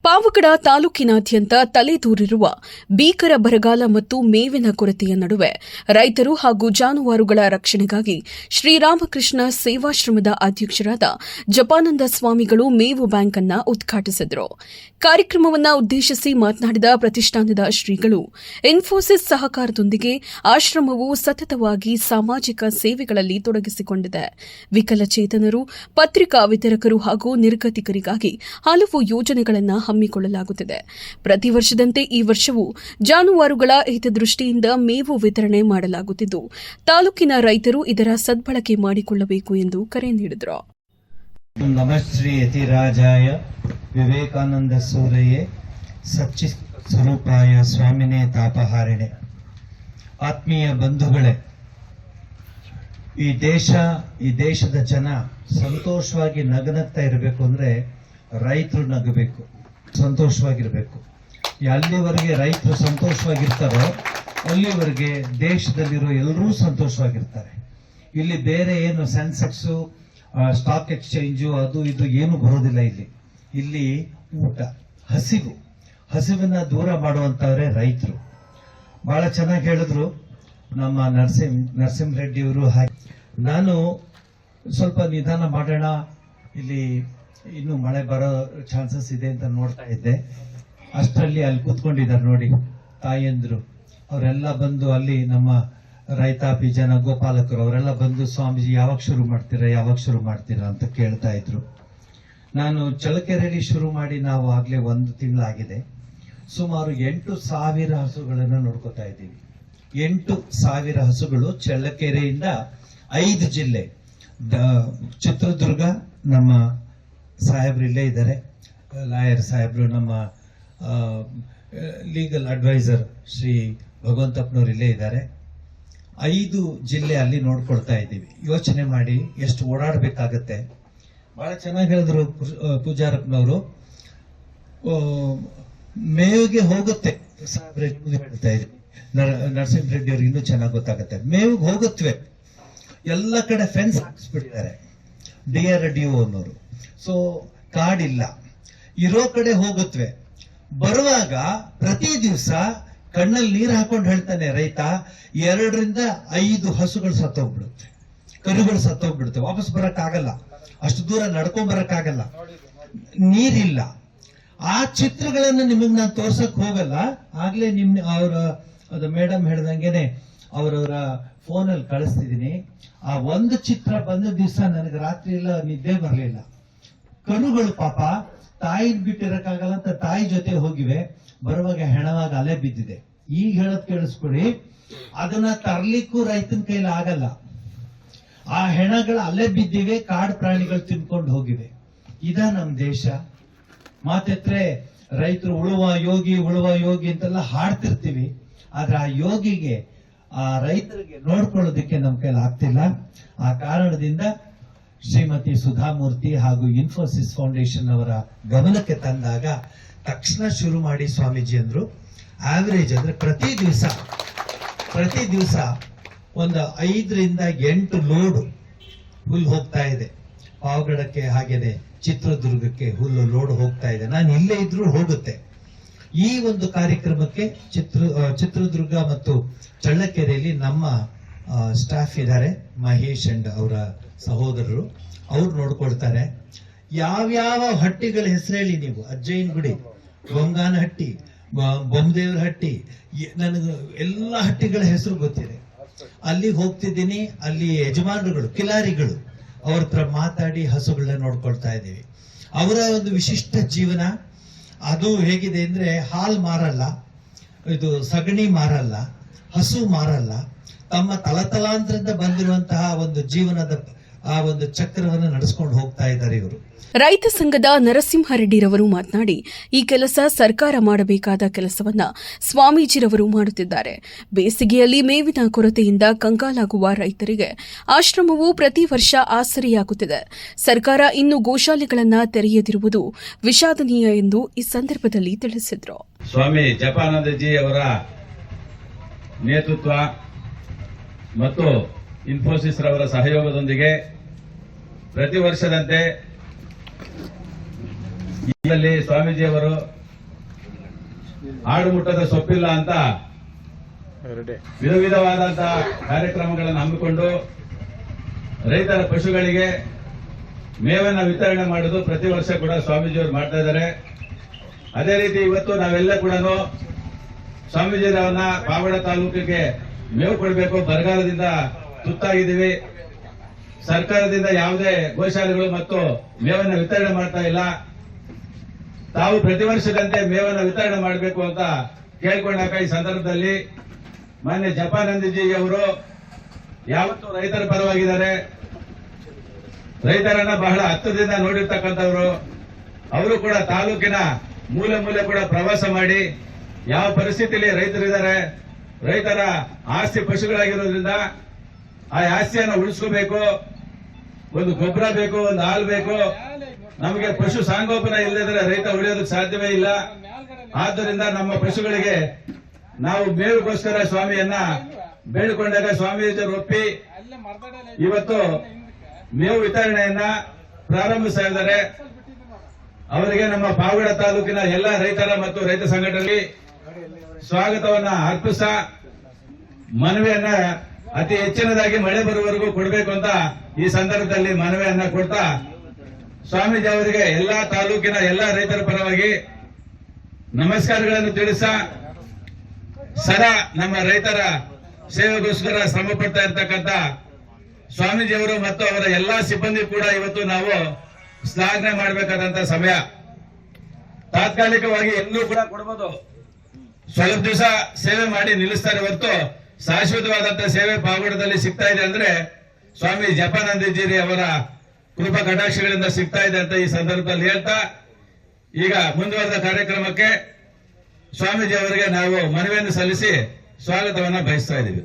ಪಾವಗಡ ತಾಲೂಕಿನಾದ್ಯಂತ ತಲೆದೂರಿರುವ ಭೀಕರ ಬರಗಾಲ ಮತ್ತು ಮೇವಿನ ಕೊರತೆಯ ನಡುವೆ ರೈತರು ಹಾಗೂ ಜಾನುವಾರುಗಳ ರಕ್ಷಣೆಗಾಗಿ ಶ್ರೀರಾಮಕೃಷ್ಣ ಸೇವಾಶ್ರಮದ ಅಧ್ಯಕ್ಷರಾದ ಜಪಾನಂದ ಸ್ವಾಮಿಗಳು ಮೇವು ಬ್ಯಾಂಕ್ ಅನ್ನು ಉದ್ಘಾಟಿಸಿದರು. ಕಾರ್ಯಕ್ರಮವನ್ನು ಉದ್ದೇಶಿಸಿ ಮಾತನಾಡಿದ ಪ್ರತಿಷ್ಠಾನದ ಶ್ರೀಗಳು, ಇನ್ಫೋಸಿಸ್ ಸಹಕಾರದೊಂದಿಗೆ ಆಶ್ರಮವು ಸತತವಾಗಿ ಸಾಮಾಜಿಕ ಸೇವೆಗಳಲ್ಲಿ ತೊಡಗಿಸಿಕೊಂಡಿದೆ. ವಿಕಲಚೇತನರು, ಪತ್ರಿಕಾ ವಿತರಕರು ಹಾಗೂ ನಿರ್ಗತಿಕರಿಗಾಗಿ ಹಲವು ಯೋಜನೆಗಳನ್ನು ಹಮ್ಮಿಕೊಳ್ಳಲಾಗುತ್ತಿದೆ. ಪ್ರತಿ ವರ್ಷದಂತೆ ಈ ವರ್ಷವೂ ಜಾನುವಾರುಗಳ ಹಿತದೃಷ್ಟಿಯಿಂದ ಮೇವು ವಿತರಣೆ ಮಾಡಲಾಗುತ್ತಿದ್ದು, ತಾಲೂಕಿನ ರೈತರು ಇದರ ಸದ್ಬಳಕೆ ಮಾಡಿಕೊಳ್ಳಬೇಕು ಎಂದು ಕರೆ ನೀಡಿದರು. ನಮಶ್ರೀ ಯತಿರಾಜಾಯ ವಿವೇಕಾನಂದ ಸೂರಯೇ ಸಚ್ಚಿ ಸ್ವರೂಪಾಯ ಸ್ವಾಮಿನೇ ತಾಪಹಾರಿಣೆ. ಆತ್ಮೀಯ ಬಂಧುಗಳೇ, ಈ ದೇಶದ ಜನ ಸಂತೋಷವಾಗಿ ನಗನಗ್ತಾ ಇರಬೇಕು ಅಂದ್ರೆ ರೈತರು ನಗಬೇಕು, ಸಂತೋಷವಾಗಿರ್ಬೇಕು. ಅಲ್ಲಿವರೆಗೆ ರೈತರು ಸಂತೋಷವಾಗಿರ್ತಾರೋ ಅಲ್ಲಿವರೆಗೆ ದೇಶದಲ್ಲಿರೋ ಎಲ್ಲರೂ ಸಂತೋಷವಾಗಿರ್ತಾರೆ. ಇಲ್ಲಿ ಬೇರೆ ಏನು ಸೆನ್ಸೆಕ್ಸ್, ಸ್ಟಾಕ್ ಎಕ್ಸ್ಚೇಂಜು, ಅದು ಇದು ಏನು ಬರೋದಿಲ್ಲ. ಇಲ್ಲಿ ಊಟ, ಹಸಿವನ್ನ ದೂರ ಮಾಡುವಂತವರೇ ರೈತರು. ಬಹಳ ಚೆನ್ನಾಗಿ ಹೇಳಿದ್ರು ನಮ್ಮ ನರಸಿಂಹ ರೆಡ್ಡಿಯವರು. ಹಾಗೆ ನಾನು ಸ್ವಲ್ಪ ನಿಧಾನ ಮಾಡೋಣ, ಇಲ್ಲಿ ಇನ್ನು ಮಳೆ ಬರೋ ಚಾನ್ಸಸ್ ಇದೆ ಅಂತ ನೋಡ್ತಾ ಇದ್ದೆ. ಅಷ್ಟರಲ್ಲಿ ಅಲ್ಲಿ ಕೂತ್ಕೊಂಡಿದ್ದಾರೆ ನೋಡಿ ತಾಯಂದ್ರು, ಅವರೆಲ್ಲ ಬಂದು ಅಲ್ಲಿ ನಮ್ಮ ರೈತಾಪಿ ಜನ ಗೋಪಾಲಕರು ಅವರೆಲ್ಲ ಬಂದು ಸ್ವಾಮೀಜಿ ಯಾವಾಗ ಶುರು ಮಾಡ್ತೀರಾ ಅಂತ ಕೇಳ್ತಾ ಇದ್ರು. ನಾನು ಚಳ್ಳಕೆರೆಯಲ್ಲಿ ಶುರು ಮಾಡಿ ನಾವು ಆಗ್ಲೇ 1 ತಿಂಗಳಾಗಿದೆ. ಸುಮಾರು 8,000 ಹಸುಗಳನ್ನ ನೋಡ್ಕೋತಾ ಇದ್ದೀವಿ. 8,000 ಹಸುಗಳು ಚಳ್ಳಕೆರೆಯಿಂದ 5 ಜಿಲ್ಲೆ, ಚಿತ್ರದುರ್ಗ ನಮ್ಮ ಸಾಹೇಬ್ರು ಇಲ್ಲೇ ಇದ್ದಾರೆ, ಲಾಯರ್ ಸಾಹೇಬ್ರು, ನಮ್ಮ ಲೀಗಲ್ ಅಡ್ವೈಸರ್ ಶ್ರೀ ಭಗವಂತಪ್ಪನವ್ರು ಇಲ್ಲೇ ಇದ್ದಾರೆ. 5 ಜಿಲ್ಲೆ ಅಲ್ಲಿ ನೋಡ್ಕೊಳ್ತಾ ಇದ್ದೀವಿ. ಯೋಚನೆ ಮಾಡಿ ಎಷ್ಟು ಓಡಾಡ್ಬೇಕಾಗತ್ತೆ. ಬಹಳ ಚೆನ್ನಾಗಿ ಹೇಳಿದ್ರು ಪೂಜಾರಪ್ಪನವರು. ಮೇವಿಗೆ ಹೋಗುತ್ತೆ ಸಾಹೇಬ್ರೆ, ಹೇಳ್ತಾ ಇದ್ವಿ. ನರಸಿಂಹ ರೆಡ್ಡಿ ಅವ್ರಿಗೆ ಇನ್ನೂ ಚೆನ್ನಾಗಿ ಗೊತ್ತಾಗತ್ತೆ. ಮೇವಿಗೆ ಹೋಗುತ್ತವೆ, ಎಲ್ಲ ಕಡೆ ಫೆನ್ಸ್ ಹಾಕಿಸ್ಬಿಟ್ಟಿದ್ದಾರೆ DRDO ಅನ್ನೋರು. ಸೊ ಕಾಡಿಲ್ಲ, ಇರೋ ಕಡೆ ಹೋಗುತ್ತವೆ. ಬರುವಾಗ ಪ್ರತಿ ದಿವಸ ಕಣ್ಣಲ್ಲಿ ನೀರು ಹಾಕೊಂಡು ಹೇಳ್ತಾನೆ ರೈತ, 2ರಿಂದ 5 ಹಸುಗಳು ಸತ್ತೋಗ್ಬಿಡುತ್ತೆ, ಕರುಗಳು ಸತ್ತೋಗ್ಬಿಡುತ್ತೆ. ವಾಪಸ್ ಬರಕ್ಕಾಗಲ್ಲ, ಅಷ್ಟು ದೂರ ನಡ್ಕೊಂಡ್ ಬರಕ್ಕಾಗಲ್ಲ, ನೀರಿಲ್ಲ. ಆ ಚಿತ್ರಗಳನ್ನು ನಿಮಗ್ ನಾನು ತೋರ್ಸಕ್ ಹೋಗಲ್ಲ. ಆಗ್ಲೇ ಅದು ಮೇಡಮ್ ಹೇಳ್ದಂಗೆನೆ ಅವರವರ ಫೋನಲ್ಲಿ ಕಳಿಸ್ತಿದ್ದೀನಿ. ಆ ಒಂದು ಚಿತ್ರ ಬಂದ ದಿವಸ ನನಗೆ ರಾತ್ರಿ ಎಲ್ಲ ನಿದ್ದೆ ಬರಲಿಲ್ಲ. ಕರುಗಳು ಪಾಪ ತಾಯಿನ ಬಿಟ್ಟಿರಕ್ಕಾಗಲ್ಲ ಅಂತ ತಾಯಿ ಜೊತೆ ಹೋಗಿವೆ. ಬರುವಾಗ ಹೆಣವಾಗ ಅಲೆ ಬಿದ್ದಿದೆ. ಈಗ ಹೇಳೋದ್ ಕೇಳಿಸ್ಕೊಡಿ, ಅದನ್ನ ತರ್ಲಿಕ್ಕೂ ರೈತನ ಕೈಲಿ ಆಗಲ್ಲ. ಆ ಹೆಣಗಳು ಅಲೆ ಬಿದ್ದಿವೆ, ಕಾಡು ಪ್ರಾಣಿಗಳು ತಿನ್ಕೊಂಡು ಹೋಗಿವೆ. ಇದ ನಮ್ ದೇಶ. ಮಾತೆತ್ರೆ ರೈತರು ಉಳುವ ಯೋಗಿ ಅಂತೆಲ್ಲ ಹಾಡ್ತಿರ್ತೀವಿ. ಆದ್ರೆ ಆ ಯೋಗಿಗೆ, ಆ ರೈತರಿಗೆ ನೋಡ್ಕೊಳ್ಳೋದಕ್ಕೆ ನಮ್ ಕೈಲಿ ಆಗ್ತಿಲ್ಲ. ಆ ಕಾರಣದಿಂದ ಶ್ರೀಮತಿ ಸುಧಾಮೂರ್ತಿ ಹಾಗೂ ಇನ್ಫೋಸಿಸ್ ಫೌಂಡೇಶನ್ ಅವರ ಗಮನಕ್ಕೆ ತಂದಾಗ ತಕ್ಷಣ ಶುರು ಮಾಡಿ ಸ್ವಾಮೀಜಿ ಅಂದ್ರು. ಆವರೇಜ್ ಅಂದ್ರೆ ಪ್ರತಿ ದಿವಸ ಒಂದು 5ರಿಂದ 8 ಲೋಡ್ ಹುಲ್ಲು ಹೋಗ್ತಾ ಇದೆ. ಪಾವಗಡಕ್ಕೆ ಹಾಗೇನೆ ಚಿತ್ರದುರ್ಗಕ್ಕೆ ಹುಲ್ಲು ಲೋಡ್ ಹೋಗ್ತಾ ಇದೆ. ನಾನು ಇಲ್ಲೇ ಇದ್ರೂ ಹೋಗುತ್ತೆ. ಈ ಒಂದು ಕಾರ್ಯಕ್ರಮಕ್ಕೆ ಚಿತ್ರದುರ್ಗ ಮತ್ತು ಚಳ್ಳಕೆರೆಯಲ್ಲಿ ನಮ್ಮ ಸ್ಟಾಫ್ ಇದ್ದಾರೆ, ಮಹೇಶ್ ಅಂಡ್ ಅವರ ಸಹೋದರರು, ಅವ್ರು ನೋಡ್ಕೊಳ್ತಾರೆ. ಯಾವ್ಯಾವ ಹಟ್ಟಿಗಳ ಹೆಸರು ಹೇಳಿ ನೀವು? ಅಜ್ಜಯ್ಯನ ಗುಡಿ, ಗೊಂಗಾನ ಹಟ್ಟಿ, ಬೊಮ್ಮದೇವ್ರ ಹಟ್ಟಿ, ನನಗೆ ಎಲ್ಲ ಹಟ್ಟಿಗಳ ಹೆಸರು ಗೊತ್ತಿದೆ. ಅಲ್ಲಿಗೆ ಹೋಗ್ತಿದ್ದೀನಿ. ಅಲ್ಲಿ ಯಜಮಾನರುಗಳು, ಕಿಲಾರಿಗಳು, ಅವ್ರ ಹತ್ರ ಮಾತಾಡಿ ಹಸುಗಳನ್ನ ನೋಡ್ಕೊಳ್ತಾ ಇದ್ದೀವಿ. ಅವರ ಒಂದು ವಿಶಿಷ್ಟ ಜೀವನ ಅದು ಹೇಗಿದೆ ಅಂದ್ರೆ, ಹಾಲು ಮಾರಲ್ಲ, ಇದು ಸಗಣಿ ಮಾರಲ್ಲ, ಹಸು ಮಾರಲ್ಲ. ತಮ್ಮ ತಲತಲಾಂತರದಿಂದ ಬಂದಿರುವಂತಹ ಒಂದು ಜೀವನದ ಆ ಒಂದು ಚಕ್ರವನ್ನು ನಡೆಸ್ಕೊಂಡು ಹೋಗ್ತಾ ಇದ್ದಾರೆ ಇವರು. ರೈತ ಸಂಘದ ನರಸಿಂಹರೆಡ್ಡಿರವರು ಮಾತನಾಡಿ, ಈ ಕೆಲಸ ಸರ್ಕಾರ ಮಾಡಬೇಕಾದ ಕೆಲಸವನ್ನ ಸ್ವಾಮೀಜಿರವರು ಮಾಡುತ್ತಿದ್ದಾರೆ. ಬೇಸಿಗೆಯಲ್ಲಿ ಮೇವಿನ ಕೊರತೆಯಿಂದ ಕಂಗಾಲಾಗುವ ರೈತರಿಗೆ ಆಶ್ರಮವು ಪ್ರತಿ ವರ್ಷ ಆಸರೆಯಾಗುತ್ತಿದೆ. ಸರ್ಕಾರ ಇನ್ನು ಗೋಶಾಲೆಗಳನ್ನು ತೆರೆಯದಿರುವುದು ವಿಷಾದನೀಯ ಎಂದು ಈ ಸಂದರ್ಭದಲ್ಲಿ ತಿಳಿಸಿದರು. ಸ್ವಾಮಿ ಜಪಾನಂದಜಿ ಅವರ ನೇತೃತ್ವ ಮತ್ತು ಇನ್ಫೋಸಿಸ್ ರವರ ಸಹಯೋಗದೊಂದಿಗೆ ಪ್ರತಿ ವರ್ಷದಂತೆ ಇಲ್ಲಿ ಸ್ವಾಮೀಜಿಯವರು ಆಡು ಮುಟ್ಟದ ಸೊಪ್ಪಿಲ್ಲ ಅಂತ ವಿಧ ವಿಧವಾದಂತಹ ಕಾರ್ಯಕ್ರಮಗಳನ್ನು ಹಮ್ಮಿಕೊಂಡು ರೈತರ ಪಶುಗಳಿಗೆ ಮೇವನ್ನ ವಿತರಣೆ ಮಾಡೋದು ಪ್ರತಿ ವರ್ಷ ಕೂಡ ಸ್ವಾಮೀಜಿಯವರು ಮಾಡ್ತಾ ಇದ್ದಾರೆ. ಅದೇ ರೀತಿ ಇವತ್ತು ನಾವೆಲ್ಲ ಕೂಡ ಸ್ವಾಮೀಜಿಯವರನ್ನ ಪಾವಗಡ ತಾಲೂಕಿಗೆ ಮೇವು ಕೊಡಬೇಕು, ಬರಗಾಲದಿಂದ ತುತ್ತಾಗಿದ್ದೀವಿ, ಸರ್ಕಾರದಿಂದ ಯಾವುದೇ ಗೋಶಾಲೆಗಳು ಮತ್ತು ಮೇವನ್ನ ವಿತರಣೆ ಮಾಡ್ತಾ ಇಲ್ಲ, ತಾವು ಪ್ರತಿ ವರ್ಷದಂತೆ ಮೇವನ್ನ ವಿತರಣೆ ಮಾಡಬೇಕು ಅಂತ ಕೇಳ್ಕೊಂಡಾಗ ಈ ಸಂದರ್ಭದಲ್ಲಿ ಮಾನ್ಯ ಜಪಾನಂದಜಿ ಅವರು ಯಾವತ್ತೂ ರೈತರ ಪರವಾಗಿದ್ದಾರೆ, ರೈತರನ್ನ ಬಹಳ ಹತ್ತದಿಂದ ನೋಡಿರ್ತಕ್ಕಂಥವ್ರು. ಅವರು ಕೂಡ ತಾಲೂಕಿನ ಮೂಲೆ ಮೂಲೆ ಕೂಡ ಪ್ರವಾಸ ಮಾಡಿ ಯಾವ ಪರಿಸ್ಥಿತಿಯಲ್ಲಿ ರೈತರಿದ್ದಾರೆ, ರೈತರ ಆಸ್ತಿ ಪಶುಗಳಾಗಿರೋದ್ರಿಂದ ಆ ಆಸ್ತಿಯನ್ನು ಉಳಿಸ್ಕೋಬೇಕು, ಒಂದು ಗೊಬ್ಬರ ಬೇಕು, ಒಂದು ಹಾಲು ಬೇಕು. ನಮಗೆ ಪಶು ಸಾಂಗೋಪನ ಇಲ್ಲದಿದ್ರೆ ರೈತ ಉಳಿಯೋದಕ್ಕೆ ಸಾಧ್ಯವೇ ಇಲ್ಲ. ಆದ್ದರಿಂದ ನಮ್ಮ ಪಶುಗಳಿಗೆ ನಾವು ಮೇವಿಗೋಸ್ಕರ ಸ್ವಾಮಿಯನ್ನ ಬೇಡಿಕೊಂಡಾಗ ಸ್ವಾಮೀಜಿಯವರು ಒಪ್ಪಿ ಇವತ್ತು ಮೇವು ವಿತರಣೆಯನ್ನ ಪ್ರಾರಂಭಿಸ್ತಾ ಇದ್ದಾರೆ. ಅವರಿಗೆ ನಮ್ಮ ಪಾವಗಡ ತಾಲೂಕಿನ ಎಲ್ಲ ರೈತರ ಮತ್ತು ರೈತ ಸಂಘಟನೆಯಲ್ಲಿ ಸ್ವಾಗತವನ್ನ ಅರ್ಪಿಸ್ತಾ ಮನವಿಯನ್ನ ಅತಿ ಹೆಚ್ಚಿನದಾಗಿ ಮಳೆ ಬರುವವರೆಗೂ ಕೊಡಬೇಕು ಅಂತ ಈ ಸಂದರ್ಭದಲ್ಲಿ ಮನವಿಯನ್ನ ಕೊಡ್ತಾ ಸ್ವಾಮೀಜಿ ಅವರಿಗೆ ಎಲ್ಲಾ ತಾಲೂಕಿನ ಎಲ್ಲಾ ರೈತರ ಪರವಾಗಿ ನಮಸ್ಕಾರಗಳನ್ನು ತಿಳಿಸ್ತಾ ಸದಾ ನಮ್ಮ ರೈತರ ಸೇವೆಗೋಸ್ಕರ ಶ್ರಮ ಪಡ್ತಾ ಇರ್ತಕ್ಕಂಥ ಸ್ವಾಮೀಜಿಯವರು ಮತ್ತು ಅವರ ಎಲ್ಲಾ ಸಿಬ್ಬಂದಿ ಕೂಡ ಇವತ್ತು ನಾವು ಶ್ಲಾಘನೆ ಮಾಡಬೇಕಾದಂತ ಸಮಯ. ತಾತ್ಕಾಲಿಕವಾಗಿ ಎಲ್ಲರೂ ಕೂಡ ಕೊಡಬಹುದು, ಸ್ವಲ್ಪ ದಿವಸ ಸೇವೆ ಮಾಡಿ ನಿಲ್ಲಿಸ್ತಾರೆ ಹೊರತು ಶಾಶ್ವತವಾದಂತಹ ಸೇವೆ ಪಾವಗಡದಲ್ಲಿ ಸಿಗ್ತಾ ಇದೆ ಅಂದ್ರೆ ಸ್ವಾಮಿ ಜಪಾನಂದಜಿ ಅವರ ಕೃಪಾ ಕಟಾಕ್ಷಗಳಿಂದ ಸಿಗ್ತಾ ಇದೆ ಅಂತ ಈ ಸಂದರ್ಭದಲ್ಲಿ ಹೇಳ್ತಾ ಈಗ ಮುಂದುವರೆದ ಕಾರ್ಯಕ್ರಮಕ್ಕೆ ಸ್ವಾಮೀಜಿ ಅವರಿಗೆ ನಾವು ಮನವಿಯನ್ನು ಸಲ್ಲಿಸಿ ಸ್ವಾಗತವನ್ನ ಬಯಸ್ತಾ ಇದ್ದೀವಿ.